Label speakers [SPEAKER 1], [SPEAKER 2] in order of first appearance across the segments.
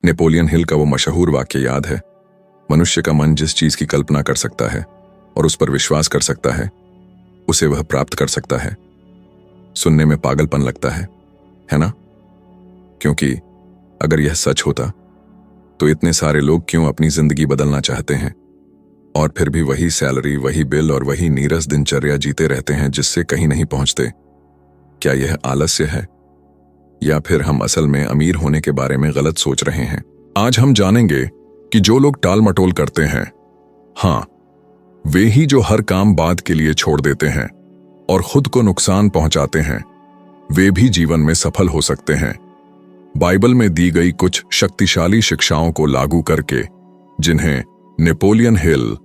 [SPEAKER 1] Napoleon Hill का वो मशहूर वाक्य याद है, मनुष्य का मन जिस चीज की कल्पना कर सकता है और उस पर विश्वास कर सकता है, उसे वह प्राप्त कर सकता है। सुनने में पागलपन लगता है ना? क्योंकि अगर यह सच होता तो इतने सारे लोग क्यों अपनी जिंदगी बदलना चाहते हैं और फिर भी वही सैलरी, वही बिल और वही नीरस दिनचर्या जीते रहते हैं जिससे कहीं नहीं पहुंचते? क्या यह आलस्य है या फिर हम असल में अमीर होने के बारे में गलत सोच रहे हैं? आज हम जानेंगे कि जो लोग टाल मटोल करते हैं, हाँ, वे ही जो हर काम बाद के लिए छोड़ देते हैं और खुद को नुकसान पहुंचाते हैं, वे भी जीवन में सफल हो सकते हैं। बाइबल में दी गई कुछ शक्तिशाली शिक्षाओं को लागू करके, जिन्हें Napoleon Hill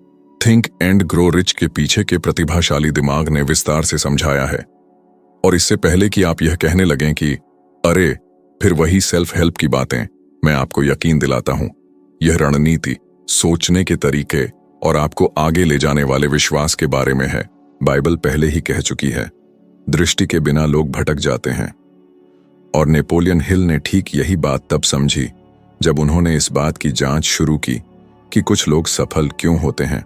[SPEAKER 1] think and grow rich के पीछे के प्रतिभाशाली दिमाग ने विस्तार से समझाया है। और इससे पहले कि आप यह कहने लगें कि अरे फिर वही सेल्फ हेल्प की बातें, मैं आपको यकीन दिलाता हूं, यह रणनीति, सोचने के तरीके और आपको आगे ले जाने वाले विश्वास के बारे में है। बाइबल पहले ही कह चुकी है, दृष्टि के बिना लोग भटक जाते हैं। और नेपोलियन हिल ने ठीक यही बात तब समझी जब उन्होंने इस बात की जांच शुरू की कि कुछ लोग सफल क्यों होते हैं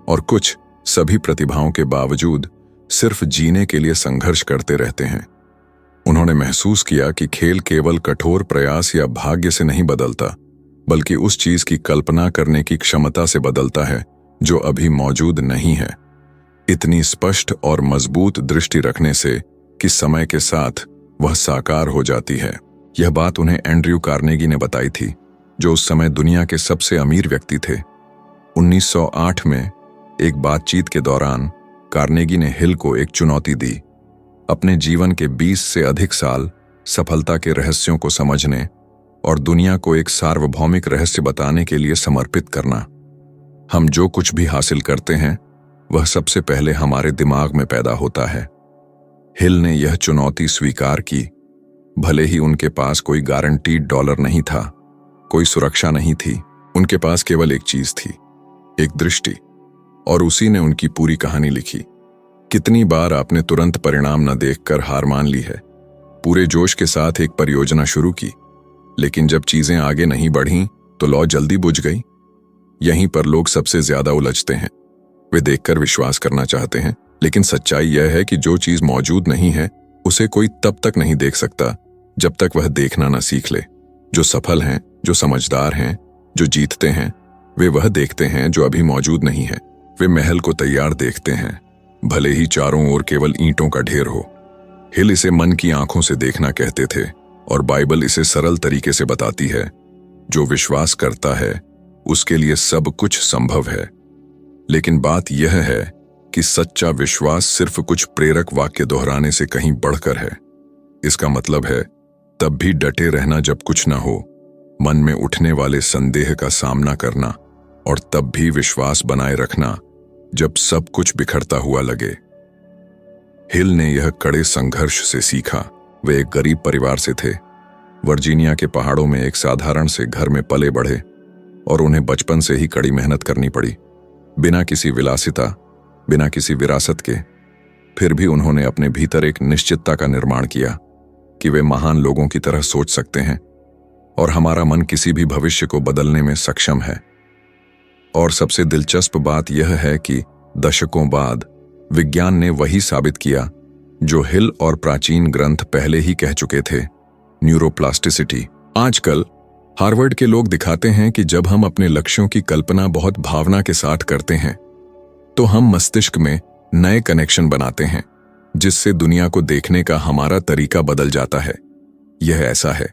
[SPEAKER 1] और कुछ सभी प्रतिभाओं के बावजूद सिर्फ जीने के लिए संघर्ष करते रहते हैं। उन्होंने महसूस किया कि खेल केवल कठोर प्रयास या भाग्य से नहीं बदलता, बल्कि उस चीज की कल्पना करने की क्षमता से बदलता है जो अभी मौजूद नहीं है। इतनी स्पष्ट और मजबूत दृष्टि रखने से कि समय के साथ वह साकार हो जाती है। यह बात उन्हें एंड्रयू कार्नेगी ने बताई थी, जो उस समय दुनिया के सबसे अमीर व्यक्ति थे। 1908 में एक बातचीत के दौरान कार्नेगी ने हिल को एक चुनौती दी, अपने जीवन के 20 से अधिक साल सफलता के रहस्यों को समझने और दुनिया को एक सार्वभौमिक रहस्य बताने के लिए समर्पित करना। हम जो कुछ भी हासिल करते हैं वह सबसे पहले हमारे दिमाग में पैदा होता है। हिल ने यह चुनौती स्वीकार की, भले ही उनके पास कोई गारंटीड डॉलर नहीं था, कोई सुरक्षा नहीं थी। उनके पास केवल एक चीज थी, एक दृष्टि, और उसी ने उनकी पूरी कहानी लिखी। कितनी बार आपने तुरंत परिणाम न देखकर हार मान ली है, पूरे जोश के साथ एक परियोजना शुरू की, लेकिन जब चीजें आगे नहीं बढ़ीं तो लौ जल्दी बुझ गई। यहीं पर लोग सबसे ज्यादा उलझते हैं। वे देखकर विश्वास करना चाहते हैं, लेकिन सच्चाई यह है कि जो चीज मौजूद नहीं है उसे कोई तब तक नहीं देख सकता जब तक वह देखना न सीख ले। जो सफल हैं, जो समझदार हैं, जो जीतते हैं, वे वह देखते हैं जो अभी मौजूद नहीं है। वे महल को तैयार देखते हैं, भले ही चारों ओर केवल ईंटों का ढेर हो। हिल इसे मन की आंखों से देखना कहते थे और बाइबल इसे सरल तरीके से बताती है, जो विश्वास करता है उसके लिए सब कुछ संभव है। लेकिन बात यह है कि सच्चा विश्वास सिर्फ कुछ प्रेरक वाक्य दोहराने से कहीं बढ़कर है। इसका मतलब है तब भी डटे रहना जब कुछ ना हो, मन में उठने वाले संदेह का सामना करना, और तब भी विश्वास बनाए रखना जब सब कुछ बिखरता हुआ लगे। हिल ने यह कड़े संघर्ष से सीखा। वे एक गरीब परिवार से थे, वर्जीनिया के पहाड़ों में एक साधारण से घर में पले बढ़े, और उन्हें बचपन से ही कड़ी मेहनत करनी पड़ी, बिना किसी विलासिता, बिना किसी विरासत के। फिर भी उन्होंने अपने भीतर एक निश्चितता का निर्माण किया कि वे महान लोगों की तरह सोच सकते हैं और हमारा मन किसी भी भविष्य को बदलने में सक्षम है। और सबसे दिलचस्प बात यह है कि दशकों बाद विज्ञान ने वही साबित किया जो हिल और प्राचीन ग्रंथ पहले ही कह चुके थे, न्यूरोप्लास्टिसिटी। आजकल हार्वर्ड के लोग दिखाते हैं कि जब हम अपने लक्ष्यों की कल्पना बहुत भावना के साथ करते हैं तो हम मस्तिष्क में नए कनेक्शन बनाते हैं, जिससे दुनिया को देखने का हमारा तरीका बदल जाता है। यह ऐसा है,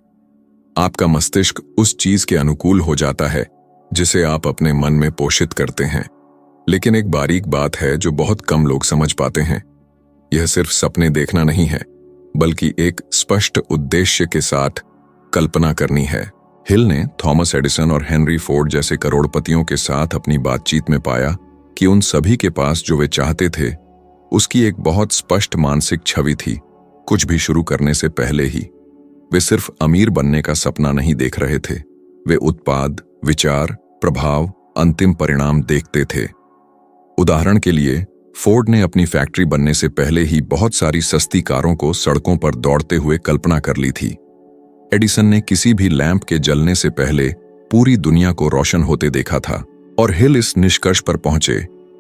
[SPEAKER 1] आपका मस्तिष्क उस चीज के अनुकूल हो जाता है जिसे आप अपने मन में पोषित करते हैं। लेकिन एक बारीक बात है जो बहुत कम लोग समझ पाते हैं, यह सिर्फ सपने देखना नहीं है, बल्कि एक स्पष्ट उद्देश्य के साथ कल्पना करनी है। हिल ने थॉमस एडिसन और हेनरी फोर्ड जैसे करोड़पतियों के साथ अपनी बातचीत में पाया कि उन सभी के पास जो वे चाहते थे उसकी एक बहुत स्पष्ट मानसिक छवि थी। कुछ भी शुरू करने से पहले ही वे सिर्फ अमीर बनने का सपना नहीं देख रहे थे, वे उत्पाद, विचार, प्रभाव, अंतिम परिणाम देखते थे। उदाहरण के लिए, फोर्ड ने अपनी फैक्ट्री बनने से पहले ही बहुत सारी सस्ती कारों को सड़कों पर दौड़ते हुए कल्पना कर ली थी। एडिसन ने किसी भी लैंप के जलने से पहले पूरी दुनिया को रोशन होते देखा था। और हिल इस निष्कर्ष पर पहुंचे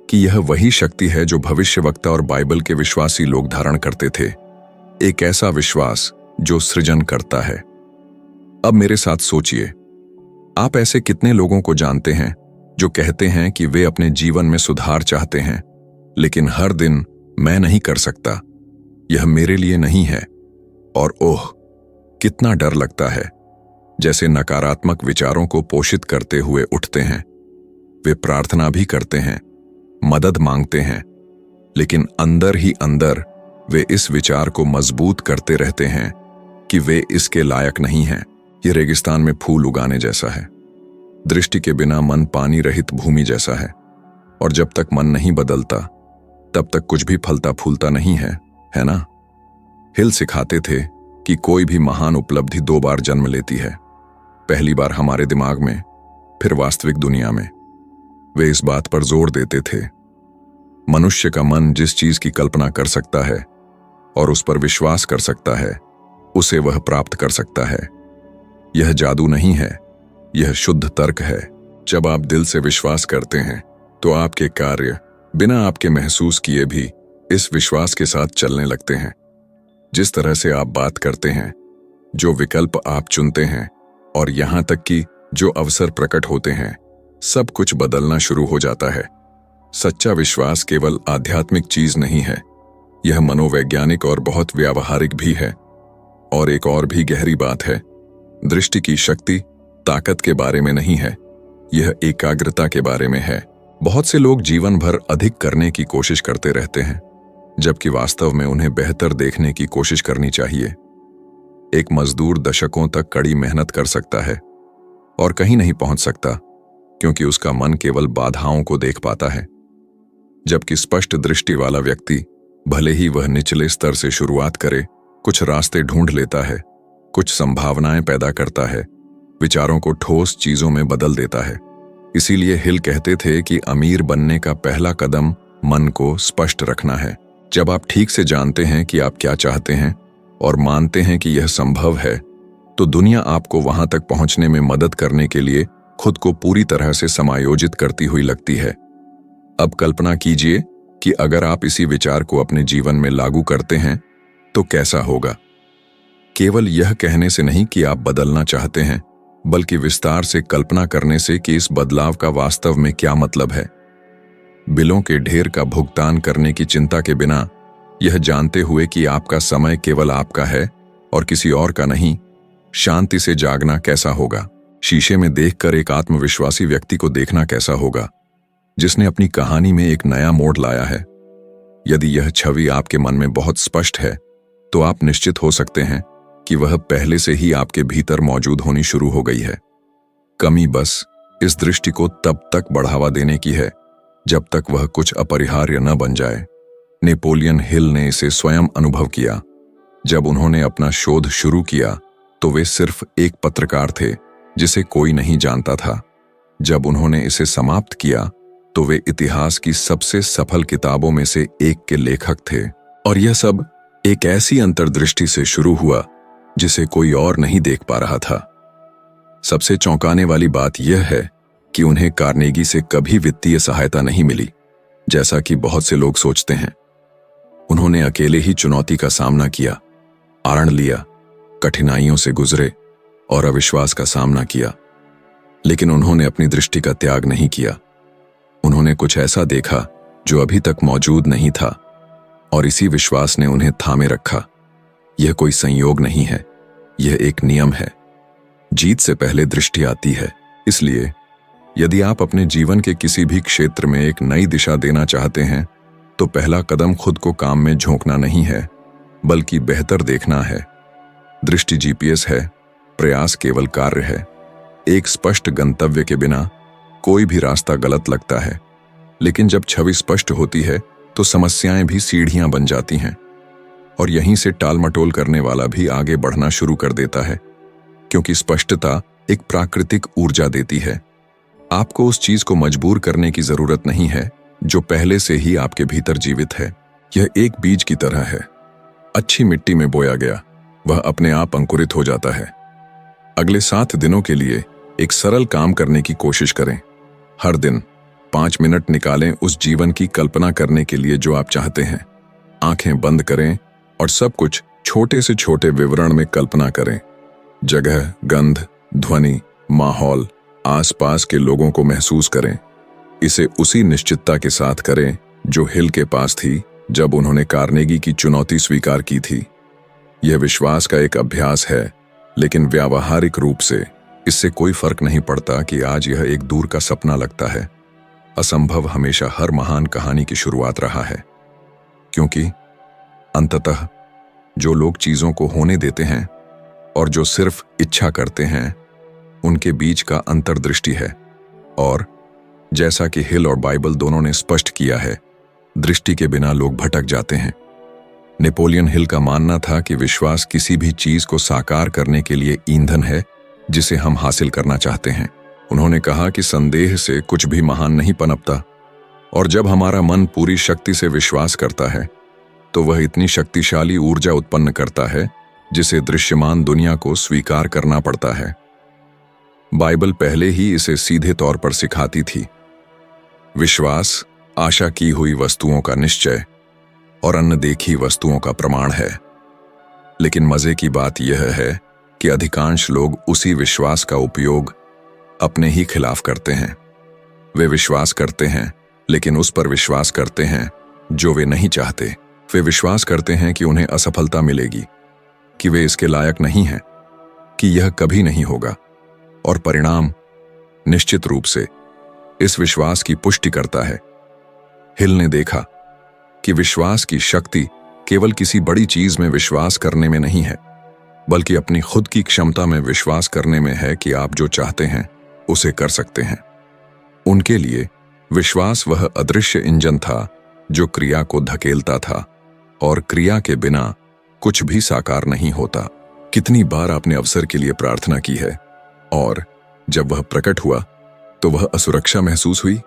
[SPEAKER 1] कि यह वही शक्ति है जो भविष्यवक्ता और बाइबल के विश्वासी लोग धारण करते थे, एक ऐसा विश्वास जो सृजन करता है। अब मेरे साथ सोचिए, आप ऐसे कितने लोगों को जानते हैं जो कहते हैं कि वे अपने जीवन में सुधार चाहते हैं, लेकिन हर दिन मैं नहीं कर सकता, यह मेरे लिए नहीं है, और ओह कितना डर लगता है। जैसे नकारात्मक विचारों को पोषित करते हुए उठते हैं। वे प्रार्थना भी करते हैं, मदद मांगते हैं, लेकिन अंदर ही अंदर वे इस विचार को मजबूत करते रहते हैं कि वे इसके लायक नहीं हैं। ये रेगिस्तान में फूल उगाने जैसा है। दृष्टि के बिना मन पानी रहित भूमि जैसा है, और जब तक मन नहीं बदलता तब तक कुछ भी फलता फूलता नहीं है ना? हिल सिखाते थे कि कोई भी महान उपलब्धि 2 बार जन्म लेती है, पहली बार हमारे दिमाग में, फिर वास्तविक दुनिया में। वे इस बात पर जोर देते थे, मनुष्य का मन जिस चीज की कल्पना कर सकता है और उस पर विश्वास कर सकता है, उसे वह प्राप्त कर सकता है। यह जादू नहीं है, यह शुद्ध तर्क है। जब आप दिल से विश्वास करते हैं तो आपके कार्य बिना आपके महसूस किए भी इस विश्वास के साथ चलने लगते हैं। जिस तरह से आप बात करते हैं, जो विकल्प आप चुनते हैं, और यहां तक कि जो अवसर प्रकट होते हैं, सब कुछ बदलना शुरू हो जाता है। सच्चा विश्वास केवल आध्यात्मिक चीज नहीं है, यह मनोवैज्ञानिक और बहुत व्यावहारिक भी है। और एक और भी गहरी बात है, दृष्टि की शक्ति ताकत के बारे में नहीं है, यह एकाग्रता के बारे में है। बहुत से लोग जीवन भर अधिक करने की कोशिश करते रहते हैं, जबकि वास्तव में उन्हें बेहतर देखने की कोशिश करनी चाहिए। एक मजदूर दशकों तक कड़ी मेहनत कर सकता है और कहीं नहीं पहुंच सकता, क्योंकि उसका मन केवल बाधाओं को देख पाता है। जबकि स्पष्ट दृष्टि वाला व्यक्ति, भले ही वह निचले स्तर से शुरुआत करे, कुछ रास्ते ढूंढ लेता है, कुछ संभावनाएं पैदा करता है, विचारों को ठोस चीजों में बदल देता है। इसीलिए हिल कहते थे कि अमीर बनने का पहला कदम मन को स्पष्ट रखना है। जब आप ठीक से जानते हैं कि आप क्या चाहते हैं और मानते हैं कि यह संभव है, तो दुनिया आपको वहां तक पहुंचने में मदद करने के लिए खुद को पूरी तरह से समायोजित करती हुई लगती है। अब कल्पना कीजिए कि अगर आप इसी विचार को अपने जीवन में लागू करते हैं तो कैसा होगा। केवल यह कहने से नहीं कि आप बदलना चाहते हैं, बल्कि विस्तार से कल्पना करने से कि इस बदलाव का वास्तव में क्या मतलब है। बिलों के ढेर का भुगतान करने की चिंता के बिना, यह जानते हुए कि आपका समय केवल आपका है और किसी और का नहीं, शांति से जागना कैसा होगा। शीशे में देखकर एक आत्मविश्वासी व्यक्ति को देखना कैसा होगा, जिसने अपनी कहानी में एक नया मोड़ लाया है। यदि यह छवि आपके मन में बहुत स्पष्ट है, तो आप निश्चित हो सकते हैं कि वह पहले से ही आपके भीतर मौजूद होनी शुरू हो गई है। कमी बस इस दृष्टि को तब तक बढ़ावा देने की है जब तक वह कुछ अपरिहार्य न बन जाए। नेपोलियन हिल ने इसे स्वयं अनुभव किया। जब उन्होंने अपना शोध शुरू किया तो वे सिर्फ एक पत्रकार थे जिसे कोई नहीं जानता था। जब उन्होंने इसे समाप्त किया तो वे इतिहास की सबसे सफल किताबों में से एक के लेखक थे। और यह सब एक ऐसी अंतर्दृष्टि से शुरू हुआ जिसे कोई और नहीं देख पा रहा था। सबसे चौंकाने वाली बात यह है कि उन्हें कार्नेगी से कभी वित्तीय सहायता नहीं मिली, जैसा कि बहुत से लोग सोचते हैं। उन्होंने अकेले ही चुनौती का सामना किया, आरण लिया, कठिनाइयों से गुजरे और अविश्वास का सामना किया। लेकिन उन्होंने अपनी दृष्टि का त्याग नहीं किया। उन्होंने कुछ ऐसा देखा जो अभी तक मौजूद नहीं था, और इसी विश्वास ने उन्हें थामे रखा। यह कोई संयोग नहीं है, यह एक नियम है। जीत से पहले दृष्टि आती है। इसलिए यदि आप अपने जीवन के किसी भी क्षेत्र में एक नई दिशा देना चाहते हैं, तो पहला कदम खुद को काम में झोंकना नहीं है, बल्कि बेहतर देखना है। दृष्टि जीपीएस है, प्रयास केवल कार्य है। एक स्पष्ट गंतव्य के बिना कोई भी रास्ता गलत लगता है, लेकिन जब छवि स्पष्ट होती है तो समस्याएं भी सीढ़ियां बन जाती हैं, और यहीं से टालमटोल करने वाला भी आगे बढ़ना शुरू कर देता है, क्योंकि स्पष्टता एक प्राकृतिक ऊर्जा देती है। आपको उस चीज को मजबूर करने की जरूरत नहीं है जो पहले से ही आपके भीतर जीवित है। यह एक बीज की तरह है, अच्छी मिट्टी में बोया गया, वह अपने आप अंकुरित हो जाता है। अगले 7 दिनों के लिए एक सरल काम करने की कोशिश करें। हर दिन 5 मिनट निकालें उस जीवन की कल्पना करने के लिए जो आप चाहते हैं। आंखें बंद करें और सब कुछ छोटे से छोटे विवरण में कल्पना करें। जगह, गंध, ध्वनि, माहौल, आसपास के लोगों को महसूस करें। इसे उसी निश्चितता के साथ करें जो हिल के पास थी जब उन्होंने कार्नेगी की चुनौती स्वीकार की थी। यह विश्वास का एक अभ्यास है, लेकिन व्यावहारिक रूप से इससे कोई फर्क नहीं पड़ता कि आज यह एक दूर का सपना लगता है। असंभव हमेशा हर महान कहानी की शुरुआत रहा है, क्योंकि अंततः जो लोग चीजों को होने देते हैं और जो सिर्फ इच्छा करते हैं, उनके बीच का अंतर्दृष्टि है। और जैसा कि हिल और बाइबल दोनों ने स्पष्ट किया है, दृष्टि के बिना लोग भटक जाते हैं। नेपोलियन हिल का मानना था कि विश्वास किसी भी चीज को साकार करने के लिए ईंधन है जिसे हम हासिल करना चाहते हैं। उन्होंने कहा कि संदेह से कुछ भी महान नहीं पनपता, और जब हमारा मन पूरी शक्ति से विश्वास करता है तो वह इतनी शक्तिशाली ऊर्जा उत्पन्न करता है जिसे दृश्यमान दुनिया को स्वीकार करना पड़ता है। बाइबल पहले ही इसे सीधे तौर पर सिखाती थी। विश्वास आशा की हुई वस्तुओं का निश्चय और अनदेखी वस्तुओं का प्रमाण है। लेकिन मजे की बात यह है कि अधिकांश लोग उसी विश्वास का उपयोग अपने ही खिलाफ करते हैं। वे विश्वास करते हैं, लेकिन उस पर विश्वास करते हैं जो वे नहीं चाहते। वे विश्वास करते हैं कि उन्हें असफलता मिलेगी, कि वे इसके लायक नहीं हैं, कि यह कभी नहीं होगा, और परिणाम निश्चित रूप से इस विश्वास की पुष्टि करता है। हिल ने देखा कि विश्वास की शक्ति केवल किसी बड़ी चीज में विश्वास करने में नहीं है, बल्कि अपनी खुद की क्षमता में विश्वास करने में है कि आप जो चाहते हैं उसे कर सकते हैं। उनके लिए विश्वास वह अदृश्य इंजन था जो क्रिया को धकेलता था, और क्रिया के बिना कुछ भी साकार नहीं होता। कितनी बार आपने अवसर के लिए प्रार्थना की है, और जब वह प्रकट हुआ तो वह असुरक्षा महसूस हुई?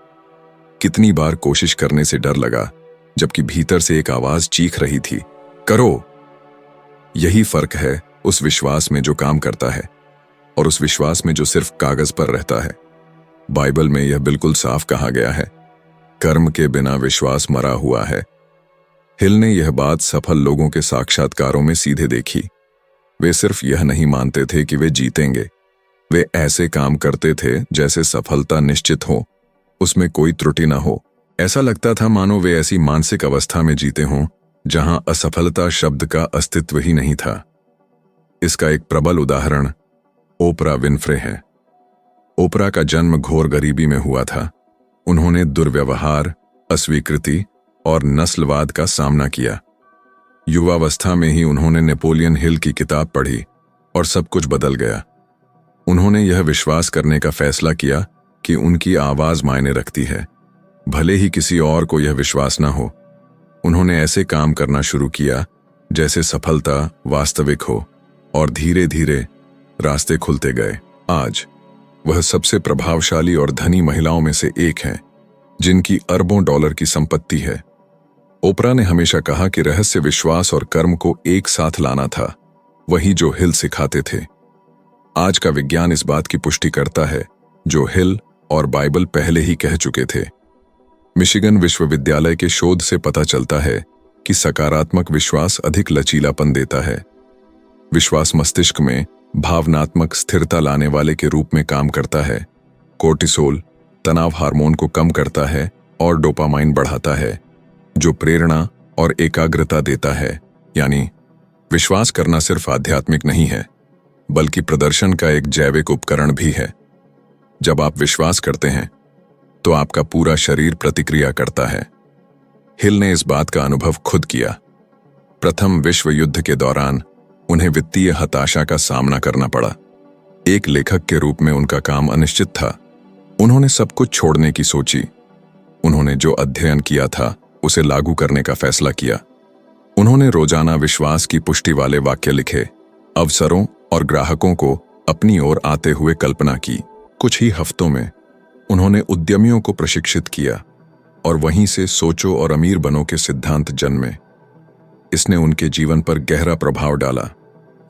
[SPEAKER 1] कितनी बार कोशिश करने से डर लगा, जबकि भीतर से एक आवाज चीख रही थी, करो। यही फर्क है उस विश्वास में जो काम करता है और उस विश्वास में जो सिर्फ कागज पर रहता है। बाइबल में यह बिल्कुल साफ कहा गया है, कर्म के बिना विश्वास मरा हुआ है। हिल ने यह बात सफल लोगों के साक्षात्कारों में सीधे देखी। वे सिर्फ यह नहीं मानते थे कि वे जीतेंगे, वे ऐसे काम करते थे जैसे सफलता निश्चित हो, उसमें कोई त्रुटि ना हो। ऐसा लगता था मानो वे ऐसी मानसिक अवस्था में जीते हों जहां असफलता शब्द का अस्तित्व ही नहीं था। इसका एक प्रबल उदाहरण ओपरा विनफ्रे है। ओपरा का जन्म घोर गरीबी में हुआ था। उन्होंने दुर्व्यवहार, अस्वीकृति और नस्लवाद का सामना किया। युवावस्था में ही उन्होंने नेपोलियन हिल की किताब पढ़ी और सब कुछ बदल गया। उन्होंने यह विश्वास करने का फैसला किया कि उनकी आवाज मायने रखती है, भले ही किसी और को यह विश्वास ना हो। उन्होंने ऐसे काम करना शुरू किया जैसे सफलता वास्तविक हो, और धीरे धीरे रास्ते खुलते गए। आज वह सबसे प्रभावशाली और धनी महिलाओं में से एक हैं, जिनकी अरबों डॉलर की संपत्ति है। ओपरा ने हमेशा कहा कि रहस्य विश्वास और कर्म को एक साथ लाना था, वही जो हिल सिखाते थे। आज का विज्ञान इस बात की पुष्टि करता है जो हिल और बाइबल पहले ही कह चुके थे। मिशिगन विश्वविद्यालय के शोध से पता चलता है कि सकारात्मक विश्वास अधिक लचीलापन देता है। विश्वास मस्तिष्क में भावनात्मक स्थिरता लाने वाले के रूप में काम करता है। कोर्टिसोल तनाव हार्मोन को कम करता है और डोपामाइन बढ़ाता है, जो प्रेरणा और एकाग्रता देता है। यानी विश्वास करना सिर्फ आध्यात्मिक नहीं है, बल्कि प्रदर्शन का एक जैविक उपकरण भी है। जब आप विश्वास करते हैं तो आपका पूरा शरीर प्रतिक्रिया करता है। हिल ने इस बात का अनुभव खुद किया। प्रथम विश्व युद्ध के दौरान उन्हें वित्तीय हताशा का सामना करना पड़ा। एक लेखक के रूप में उनका काम अनिश्चित था। उन्होंने सब कुछ छोड़ने की सोची। उन्होंने जो अध्ययन किया था उसे लागू करने का फैसला किया। उन्होंने रोजाना विश्वास की पुष्टि वाले वाक्य लिखे, अवसरों और ग्राहकों को अपनी ओर आते हुए कल्पना की। कुछ ही हफ्तों में उन्होंने उद्यमियों को प्रशिक्षित किया और वहीं से सोचो और अमीर बनो के सिद्धांत जन्मे। इसने उनके जीवन पर गहरा प्रभाव डाला,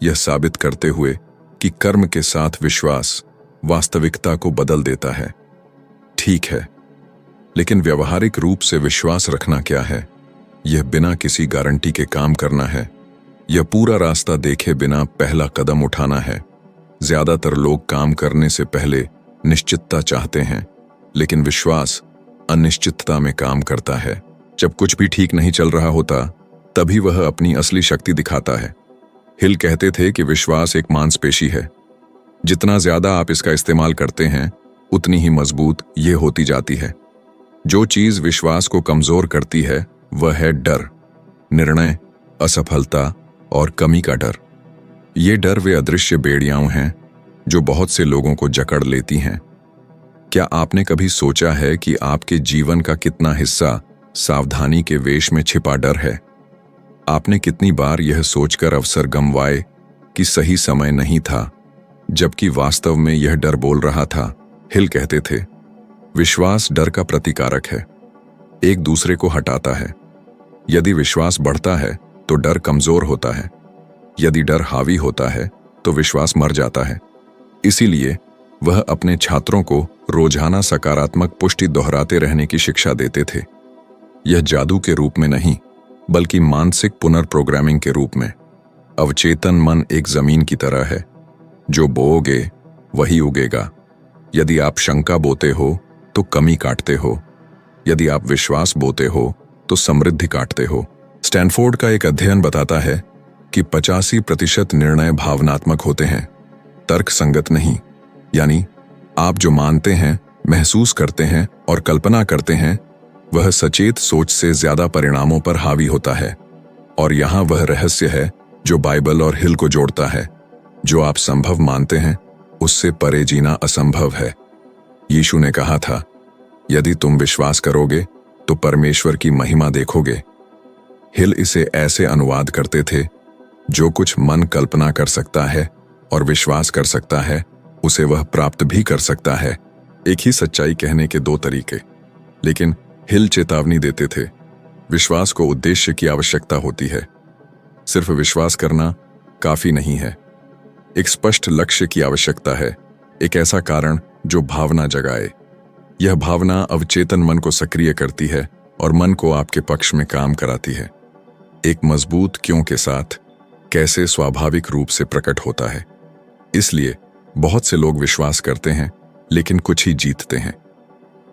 [SPEAKER 1] यह साबित करते हुए कि कर्म के साथ विश्वास वास्तविकता को बदल देता है। ठीक है, लेकिन व्यवहारिक रूप से विश्वास रखना क्या है? यह बिना किसी गारंटी के काम करना है। यह पूरा रास्ता देखे बिना पहला कदम उठाना है। ज्यादातर लोग काम करने से पहले निश्चितता चाहते हैं, लेकिन विश्वास अनिश्चितता में काम करता है। जब कुछ भी ठीक नहीं चल रहा होता, तभी वह अपनी असली शक्ति दिखाता है। हिल कहते थे कि विश्वास एक मांसपेशी है। जितना ज्यादा आप इसका इस्तेमाल करते हैं, उतनी ही मजबूत ये होती जाती है। जो चीज विश्वास को कमजोर करती है वह है डर, निर्णय, असफलता और कमी का डर। ये डर वे अदृश्य बेड़ियां हैं जो बहुत से लोगों को जकड़ लेती हैं। क्या आपने कभी सोचा है कि आपके जीवन का कितना हिस्सा सावधानी के वेश में छिपा डर है? आपने कितनी बार यह सोचकर अवसर गंवाए कि सही समय नहीं था, जबकि वास्तव में यह डर बोल रहा था? हिल कहते थे, विश्वास डर का प्रतिकारक है, एक दूसरे को हटाता है। यदि विश्वास बढ़ता है तो डर कमजोर होता है। यदि डर हावी होता है तो विश्वास मर जाता है। इसीलिए वह अपने छात्रों को रोजाना सकारात्मक पुष्टि दोहराते रहने की शिक्षा देते थे। यह जादू के रूप में नहीं, बल्कि मानसिक पुनर्प्रोग्रामिंग के रूप में। अवचेतन मन एक जमीन की तरह है, जो बोओगे वही उगेगा। यदि आप शंका बोते हो तो कमी काटते हो, यदि आप विश्वास बोते हो तो समृद्धि काटते हो। स्टैनफोर्ड का एक अध्ययन बताता है कि 85% निर्णय भावनात्मक होते हैं, तर्क संगत नहीं। यानी आप जो मानते हैं, महसूस करते हैं और कल्पना करते हैं, वह सचेत सोच से ज्यादा परिणामों पर हावी होता है। और यहां वह रहस्य है जो बाइबल और हिल को जोड़ता है। जो आप संभव मानते हैं, उससे परे जीना असंभव है। यीशु ने कहा था, यदि तुम विश्वास करोगे तो परमेश्वर की महिमा देखोगे। हिल इसे ऐसे अनुवाद करते थे, जो कुछ मन कल्पना कर सकता है और विश्वास कर सकता है, उसे वह प्राप्त भी कर सकता है। एक ही सच्चाई कहने के दो तरीके। लेकिन हिल चेतावनी देते थे, विश्वास को उद्देश्य की आवश्यकता होती है। सिर्फ विश्वास करना काफी नहीं है, एक स्पष्ट लक्ष्य की आवश्यकता है, एक ऐसा कारण जो भावना जगाए। यह भावना अवचेतन मन को सक्रिय करती है और मन को आपके पक्ष में काम कराती है। एक मजबूत क्यों के साथ कैसे स्वाभाविक रूप से प्रकट होता है। इसलिए बहुत से लोग विश्वास करते हैं, लेकिन कुछ ही जीतते हैं।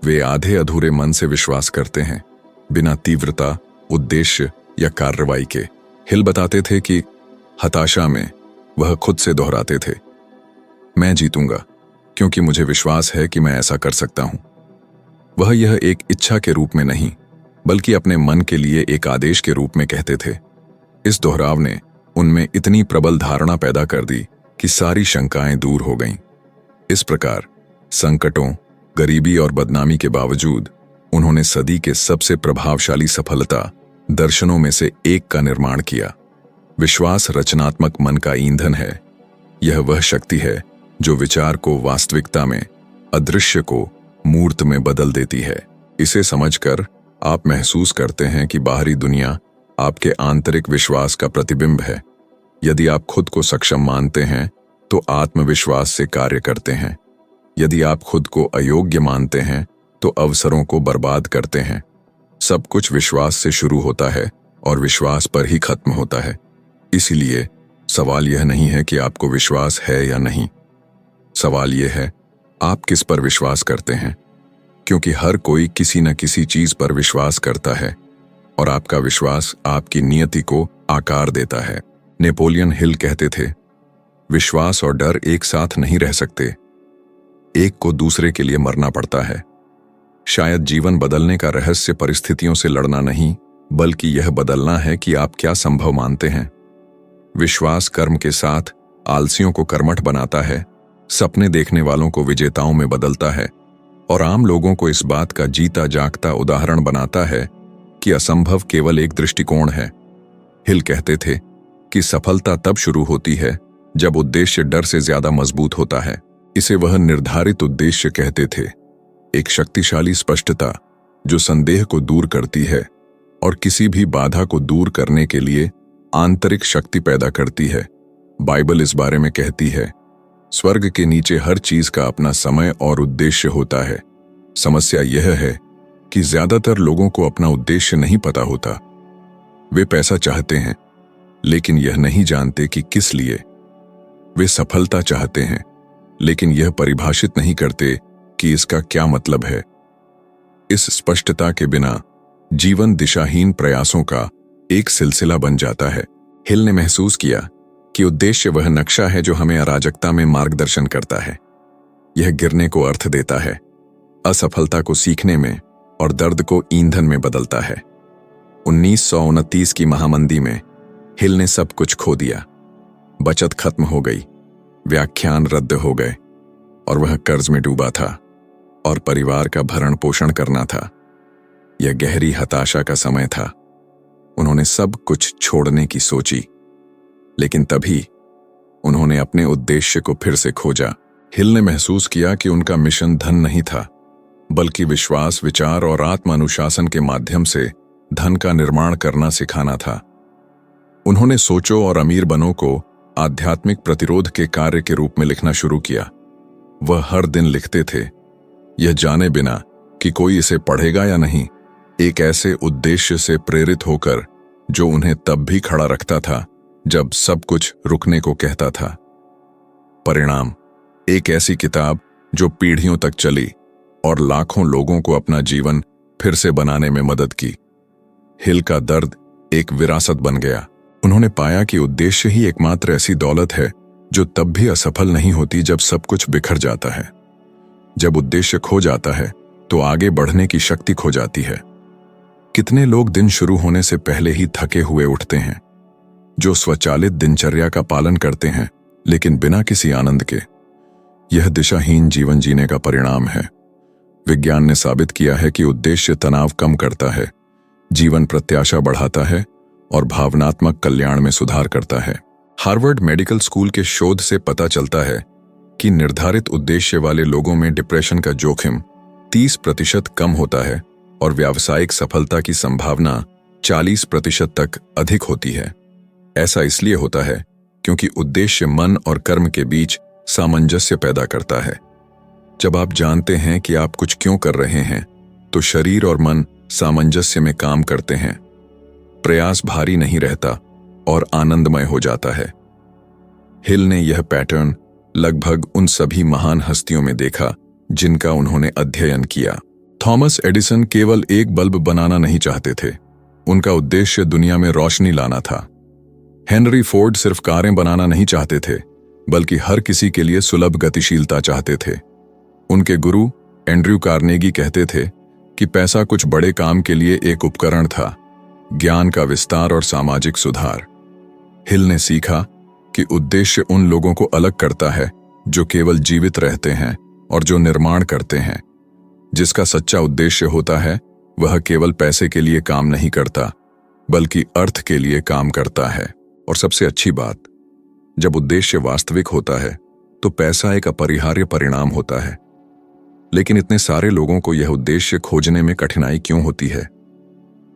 [SPEAKER 1] वे आधे अधूरे मन से विश्वास करते हैं, बिना तीव्रता, उद्देश्य या कार्रवाई के। हिल बताते थे कि हताशा में वह खुद से दोहराते थे, मैं जीतूंगा क्योंकि मुझे विश्वास है कि मैं ऐसा कर सकता हूं। वह यह एक इच्छा के रूप में नहीं, बल्कि अपने मन के लिए एक आदेश के रूप में कहते थे। इस दोहराव ने उनमें इतनी प्रबल धारणा पैदा कर दी कि सारी शंकाएं दूर हो गईं। इस प्रकार संकटों, गरीबी और बदनामी के बावजूद उन्होंने सदी के सबसे प्रभावशाली सफलता दर्शनों में से एक का निर्माण किया। विश्वास रचनात्मक मन का ईंधन है। यह वह शक्ति है जो विचार को वास्तविकता में, अदृश्य को मूर्त में बदल देती है। इसे समझकर आप महसूस करते हैं कि बाहरी दुनिया आपके आंतरिक विश्वास का प्रतिबिंब है। यदि आप खुद को सक्षम मानते हैं तो आत्मविश्वास से कार्य करते हैं। यदि आप खुद को अयोग्य मानते हैं तो अवसरों को बर्बाद करते हैं। सब कुछ विश्वास से शुरू होता है और विश्वास पर ही खत्म होता है। इसलिए सवाल यह नहीं है कि आपको विश्वास है या नहीं, सवाल यह है आप किस पर विश्वास करते हैं। क्योंकि हर कोई किसी न किसी चीज पर विश्वास करता है और आपका विश्वास आपकी नियति को आकार देता है। नेपोलियन हिल कहते थे, विश्वास और डर एक साथ नहीं रह सकते, एक को दूसरे के लिए मरना पड़ता है। शायद जीवन बदलने का रहस्य परिस्थितियों से लड़ना नहीं, बल्कि यह बदलना है कि आप क्या संभव मानते हैं। विश्वास कर्म के साथ आलसियों को कर्मठ बनाता है, सपने देखने वालों को विजेताओं में बदलता है और आम लोगों को इस बात का जीता जागता उदाहरण बनाता है कि असंभव केवल एक दृष्टिकोण है। हिल कहते थे कि सफलता तब शुरू होती है जब उद्देश्य डर से ज्यादा मजबूत होता है। इसे वह निर्धारित उद्देश्य कहते थे, एक शक्तिशाली स्पष्टता जो संदेह को दूर करती है और किसी भी बाधा को दूर करने के लिए आंतरिक शक्ति पैदा करती है। बाइबल इस बारे में कहती है, स्वर्ग के नीचे हर चीज का अपना समय और उद्देश्य होता है। समस्या यह है कि ज्यादातर लोगों को अपना उद्देश्य नहीं पता होता। वे पैसा चाहते हैं, लेकिन यह नहीं जानते कि किस लिए। वे सफलता चाहते हैं, लेकिन यह परिभाषित नहीं करते कि इसका क्या मतलब है। इस स्पष्टता के बिना जीवन दिशाहीन प्रयासों का एक सिलसिला बन जाता है। हिल ने महसूस किया कि उद्देश्य वह नक्शा है जो हमें अराजकता में मार्गदर्शन करता है। यह गिरने को अर्थ देता है, असफलता को सीखने में और दर्द को ईंधन में बदलता है। 1929 की महामंदी में हिल ने सब कुछ खो दिया। बचत खत्म हो गई, व्याख्यान रद्द हो गए और वह कर्ज में डूबा था और परिवार का भरण पोषण करना था। यह गहरी हताशा का समय था। उन्होंने सब कुछ छोड़ने की सोची, लेकिन तभी उन्होंने अपने उद्देश्य को फिर से खोजा। हिल ने महसूस किया कि उनका मिशन धन नहीं था, बल्कि विश्वास, विचार और आत्म अनुशासन के माध्यम से धन का निर्माण करना सिखाना था। उन्होंने सोचो और अमीर बनो को आध्यात्मिक प्रतिरोध के कार्य के रूप में लिखना शुरू किया। वह हर दिन लिखते थे, यह जाने बिना कि कोई इसे पढ़ेगा या नहीं, एक ऐसे उद्देश्य से प्रेरित होकर जो उन्हें तब भी खड़ा रखता था जब सब कुछ रुकने को कहता था। परिणाम, एक ऐसी किताब जो पीढ़ियों तक चली और लाखों लोगों को अपना जीवन फिर से बनाने में मदद की। हिल का दर्द एक विरासत बन गया। उन्होंने पाया कि उद्देश्य ही एकमात्र ऐसी दौलत है जो तब भी असफल नहीं होती जब सब कुछ बिखर जाता है। जब उद्देश्य खो जाता है तो आगे बढ़ने की शक्ति खो जाती है। कितने लोग दिन शुरू होने से पहले ही थके हुए उठते हैं, जो स्वचालित दिनचर्या का पालन करते हैं लेकिन बिना किसी आनंद के। यह दिशाहीन जीवन जीने का परिणाम है। विज्ञान ने साबित किया है कि उद्देश्य तनाव कम करता है, जीवन प्रत्याशा बढ़ाता है और भावनात्मक कल्याण में सुधार करता है। हार्वर्ड मेडिकल स्कूल के शोध से पता चलता है कि निर्धारित उद्देश्य वाले लोगों में डिप्रेशन का जोखिम 30% कम होता है और व्यावसायिक सफलता की संभावना 40% तक अधिक होती है। ऐसा इसलिए होता है क्योंकि उद्देश्य मन और कर्म के बीच सामंजस्य पैदा करता है। जब आप जानते हैं कि आप कुछ क्यों कर रहे हैं, तो शरीर और मन सामंजस्य में काम करते हैं। प्रयास भारी नहीं रहता और आनंदमय हो जाता है। हिल ने यह पैटर्न लगभग उन सभी महान हस्तियों में देखा जिनका उन्होंने अध्ययन किया। थॉमस एडिसन केवल एक बल्ब बनाना नहीं चाहते थे, उनका उद्देश्य दुनिया में रोशनी लाना था। हेनरी फोर्ड सिर्फ कारें बनाना नहीं चाहते थे, बल्कि हर किसी के लिए सुलभ गतिशीलता चाहते थे। उनके गुरु एंड्रयू कार्नेगी कहते थे कि पैसा कुछ बड़े काम के लिए एक उपकरण था, ज्ञान का विस्तार और सामाजिक सुधार। हिल ने सीखा कि उद्देश्य उन लोगों को अलग करता है जो केवल जीवित रहते हैं और जो निर्माण करते हैं। जिसका सच्चा उद्देश्य होता है वह केवल पैसे के लिए काम नहीं करता, बल्कि अर्थ के लिए काम करता है। और सबसे अच्छी बात, जब उद्देश्य वास्तविक होता है तो पैसा एक अपरिहार्य परिणाम होता है। लेकिन इतने सारे लोगों को यह उद्देश्य खोजने में कठिनाई क्यों होती है?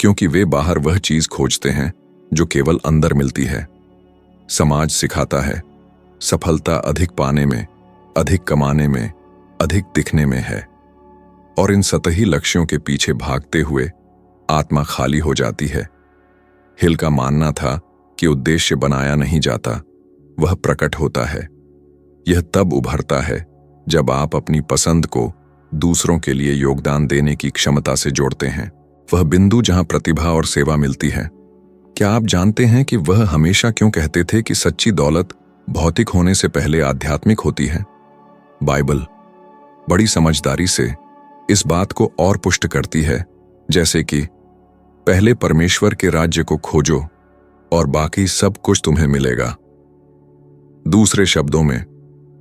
[SPEAKER 1] क्योंकि वे बाहर वह चीज खोजते हैं जो केवल अंदर मिलती है। समाज सिखाता है सफलता अधिक पाने में, अधिक कमाने में, अधिक दिखने में है, और इन सतही लक्ष्यों के पीछे भागते हुए आत्मा खाली हो जाती है। हिल का मानना था कि उद्देश्य बनाया नहीं जाता, वह प्रकट होता है। यह तब उभरता है जब आप अपनी पसंद को दूसरों के लिए योगदान देने की क्षमता से जोड़ते हैं, वह बिंदु जहां प्रतिभा और सेवा मिलती है। क्या आप जानते हैं कि वह हमेशा क्यों कहते थे कि सच्ची दौलत भौतिक होने से पहले आध्यात्मिक होती है? बाइबल बड़ी समझदारी से इस बात को और पुष्ट करती है, जैसे कि पहले परमेश्वर के राज्य को खोजो और बाकी सब कुछ तुम्हें मिलेगा। दूसरे शब्दों में,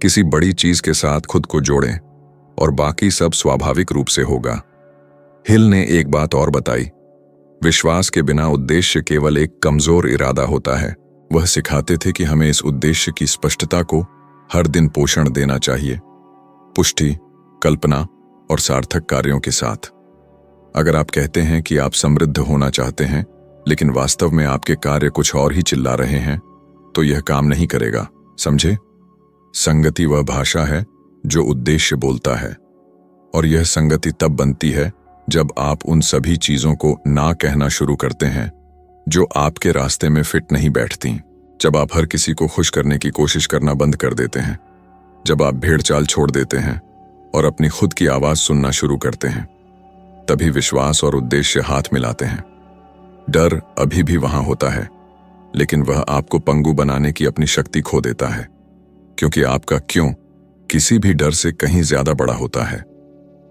[SPEAKER 1] किसी बड़ी चीज के साथ खुद को जोड़ें और बाकी सब स्वाभाविक रूप से होगा। हिल ने एक बात और बताई, विश्वास के बिना उद्देश्य केवल एक कमजोर इरादा होता है। वह सिखाते थे कि हमें इस उद्देश्य की स्पष्टता को हर दिन पोषण देना चाहिए, पुष्टि, कल्पना और सार्थक कार्यों के साथ। अगर आप कहते हैं कि आप समृद्ध होना चाहते हैं, लेकिन वास्तव में आपके कार्य कुछ और ही चिल्ला रहे हैं, तो यह काम नहीं करेगा, समझे? संगति वह भाषा है जो उद्देश्य बोलता है, और यह संगति तब बनती है जब आप उन सभी चीजों को ना कहना शुरू करते हैं जो आपके रास्ते में फिट नहीं बैठती। जब आप हर किसी को खुश करने की कोशिश करना बंद कर देते हैं, जब आप भेड़चाल छोड़ देते हैं और अपनी खुद की आवाज सुनना शुरू करते हैं, तभी विश्वास और उद्देश्य हाथ मिलाते हैं। डर अभी भी वहां होता है, लेकिन वह आपको पंगु बनाने की अपनी शक्ति खो देता है, क्योंकि आपका क्यों किसी भी डर से कहीं ज्यादा बड़ा होता है।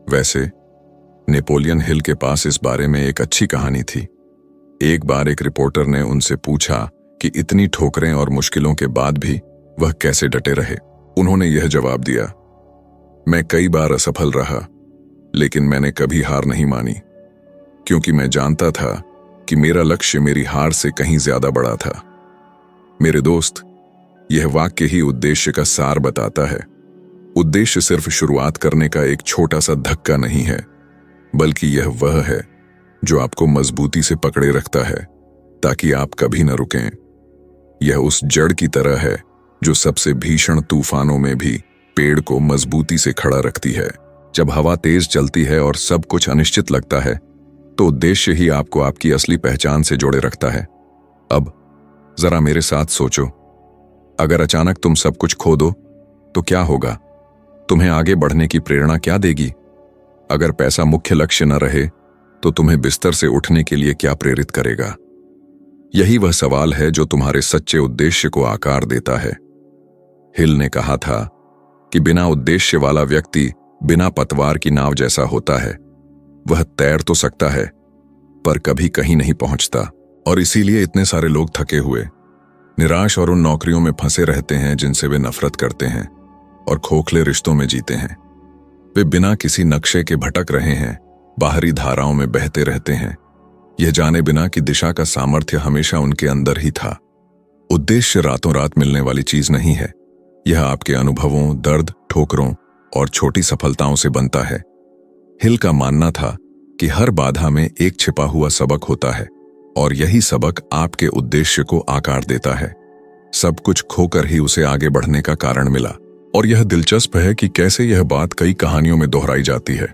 [SPEAKER 1] वैसे नेपोलियन हिल के पास इस बारे में एक अच्छी कहानी थी। एक बार एक रिपोर्टर ने उनसे पूछा कि इतनी ठोकरें और मुश्किलों के बाद भी वह कैसे डटे रहे। उन्होंने यह जवाब दिया, मैं कई बार असफल रहा, लेकिन मैंने कभी हार नहीं मानी, क्योंकि मैं जानता था कि मेरा लक्ष्य मेरी हार से कहीं ज्यादा बड़ा था। मेरे दोस्त, यह वाक्य ही उद्देश्य का सार बताता है। उद्देश्य सिर्फ शुरुआत करने का एक छोटा सा धक्का नहीं है, बल्कि यह वह है जो आपको मजबूती से पकड़े रखता है ताकि आप कभी न रुकें। यह उस जड़ की तरह है जो सबसे भीषण तूफानों में भी पेड़ को मजबूती से खड़ा रखती है। जब हवा तेज चलती है और सब कुछ अनिश्चित लगता है, तो उद्देश्य ही आपको आपकी असली पहचान से जोड़े रखता है। अब जरा मेरे साथ सोचो, अगर अचानक तुम सब कुछ खो दो तो क्या होगा? तुम्हें आगे बढ़ने की प्रेरणा क्या देगी? अगर पैसा मुख्य लक्ष्य न रहे तो तुम्हें बिस्तर से उठने के लिए क्या प्रेरित करेगा? यही वह सवाल है जो तुम्हारे सच्चे उद्देश्य को आकार देता है। हिल ने कहा था कि बिना उद्देश्य वाला व्यक्ति बिना पतवार की नाव जैसा होता है। वह तैर तो सकता है, पर कभी कहीं नहीं पहुंचता। और इसीलिए इतने सारे लोग थके हुए, निराश और उन नौकरियों में फंसे रहते हैं जिनसे वे नफरत करते हैं, और खोखले रिश्तों में जीते हैं। वे बिना किसी नक्शे के भटक रहे हैं, बाहरी धाराओं में बहते रहते हैं, यह जाने बिना कि दिशा का सामर्थ्य हमेशा उनके अंदर ही था। उद्देश्य रातों रात मिलने वाली चीज नहीं है। यह आपके अनुभवों, दर्द, ठोकरों और छोटी सफलताओं से बनता है। हिल का मानना था कि हर बाधा में एक छिपा हुआ सबक होता है, और यही सबक आपके उद्देश्य को आकार देता है। सब कुछ खोकर ही उसे आगे बढ़ने का कारण मिला। और यह दिलचस्प है कि कैसे यह बात कई कहानियों में दोहराई जाती है।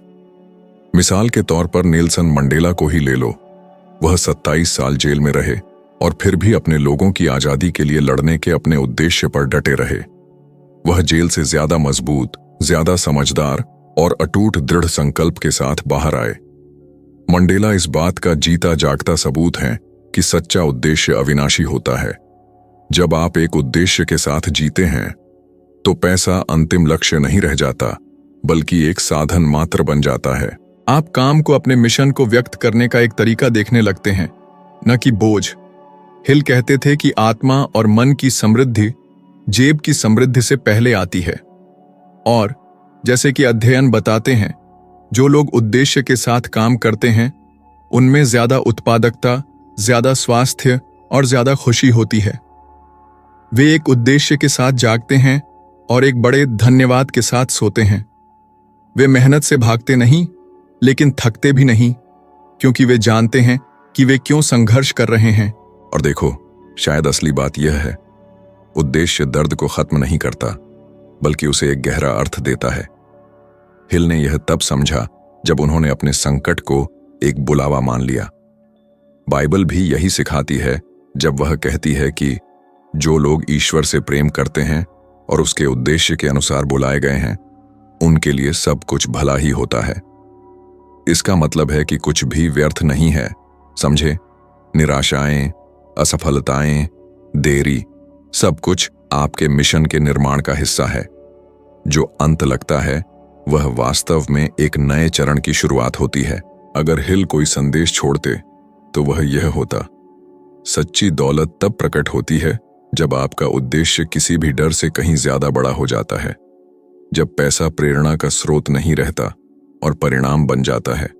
[SPEAKER 1] मिसाल के तौर पर नेल्सन मंडेला को ही ले लो। वह 27 साल जेल में रहे और फिर भी अपने लोगों की आजादी के लिए लड़ने के अपने उद्देश्य पर डटे रहे। वह जेल से ज्यादा मजबूत, ज्यादा समझदार और अटूट दृढ़ संकल्प के साथ बाहर आए। मंडेला इस बात का जीता जागता सबूत है कि सच्चा उद्देश्य अविनाशी होता है। जब आप एक उद्देश्य के साथ जीते हैं तो पैसा अंतिम लक्ष्य नहीं रह जाता, बल्कि एक साधन मात्र बन जाता है। आप काम को अपने मिशन को व्यक्त करने का एक तरीका देखने लगते हैं, न कि बोझ। हिल कहते थे कि आत्मा और मन की समृद्धि जेब की समृद्धि से पहले आती है। और जैसे कि अध्ययन बताते हैं, जो लोग उद्देश्य के साथ काम करते हैं उनमें ज्यादा उत्पादकता, ज्यादा स्वास्थ्य और ज्यादा खुशी होती है। वे एक उद्देश्य के साथ जागते हैं और एक बड़े धन्यवाद के साथ सोते हैं। वे मेहनत से भागते नहीं, लेकिन थकते भी नहीं, क्योंकि वे जानते हैं कि वे क्यों संघर्ष कर रहे हैं। और देखो, शायद असली बात यह है, उद्देश्य दर्द को खत्म नहीं करता, बल्कि उसे एक गहरा अर्थ देता है। हिल ने यह तब समझा जब उन्होंने अपने संकट को एक बुलावा मान लिया। बाइबल भी यही सिखाती है जब वह कहती है कि जो लोग ईश्वर से प्रेम करते हैं और उसके उद्देश्य के अनुसार बुलाए गए हैं, उनके लिए सब कुछ भला ही होता है। इसका मतलब है कि कुछ भी व्यर्थ नहीं है, समझे? निराशाएं, असफलताएं, देरी, सब कुछ आपके मिशन के निर्माण का हिस्सा है। जो अंत लगता है वह वास्तव में एक नए चरण की शुरुआत होती है। अगर हिल कोई संदेश छोड़ते तो वह यह होता, सच्ची दौलत तब प्रकट होती है जब आपका उद्देश्य किसी भी डर से कहीं ज्यादा बड़ा हो जाता है, जब पैसा प्रेरणा का स्रोत नहीं रहता और परिणाम बन जाता है,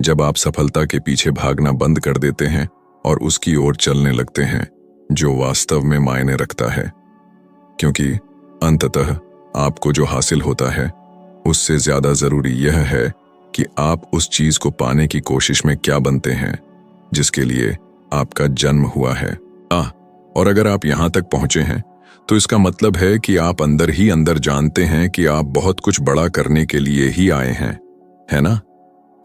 [SPEAKER 1] जब आप सफलता के पीछे भागना बंद कर देते हैं और उसकी ओर चलने लगते हैं जो वास्तव में मायने रखता है। क्योंकि अंततः आपको जो हासिल होता है उससे ज्यादा जरूरी यह है कि आप उस चीज को पाने की कोशिश में क्या बनते हैं जिसके लिए आपका जन्म हुआ है। और अगर आप यहां तक पहुंचे हैं तो इसका मतलब है कि आप अंदर ही अंदर जानते हैं कि आप बहुत कुछ बड़ा करने के लिए ही आए हैं, है ना?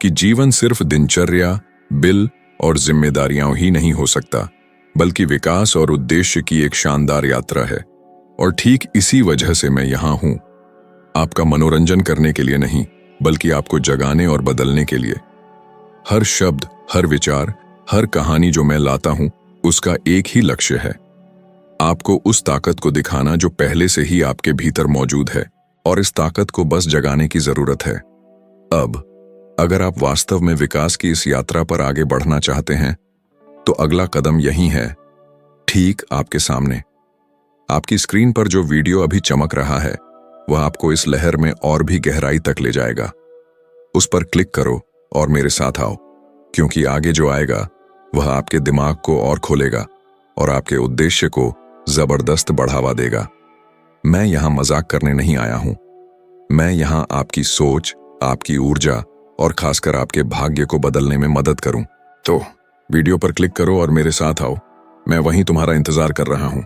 [SPEAKER 1] कि जीवन सिर्फ दिनचर्या, बिल और जिम्मेदारियां ही नहीं हो सकता, बल्कि विकास और उद्देश्य की एक शानदार यात्रा है। और ठीक इसी वजह से मैं यहां हूं, आपका मनोरंजन करने के लिए नहीं, बल्कि आपको जगाने और बदलने के लिए। हर शब्द, हर विचार, हर कहानी जो मैं लाता हूं, उसका एक ही लक्ष्य है, आपको उस ताकत को दिखाना जो पहले से ही आपके भीतर मौजूद है, और इस ताकत को बस जगाने की जरूरत है। अब अगर आप वास्तव में विकास की इस यात्रा पर आगे बढ़ना चाहते हैं, तो अगला कदम यही है, ठीक आपके सामने। आपकी स्क्रीन पर जो वीडियो अभी चमक रहा है, वह आपको इस लहर में और भी गहराई तक ले जाएगा। उस पर क्लिक करो और मेरे साथ आओ, क्योंकि आगे जो आएगा वह आपके दिमाग को और खोलेगा और आपके उद्देश्य को जबरदस्त बढ़ावा देगा। मैं यहां मजाक करने नहीं आया हूं, मैं यहां आपकी सोच, आपकी ऊर्जा और खासकर आपके भाग्य को बदलने में मदद करूं। तो वीडियो पर क्लिक करो और मेरे साथ आओ, मैं वहीं तुम्हारा इंतजार कर रहा हूं।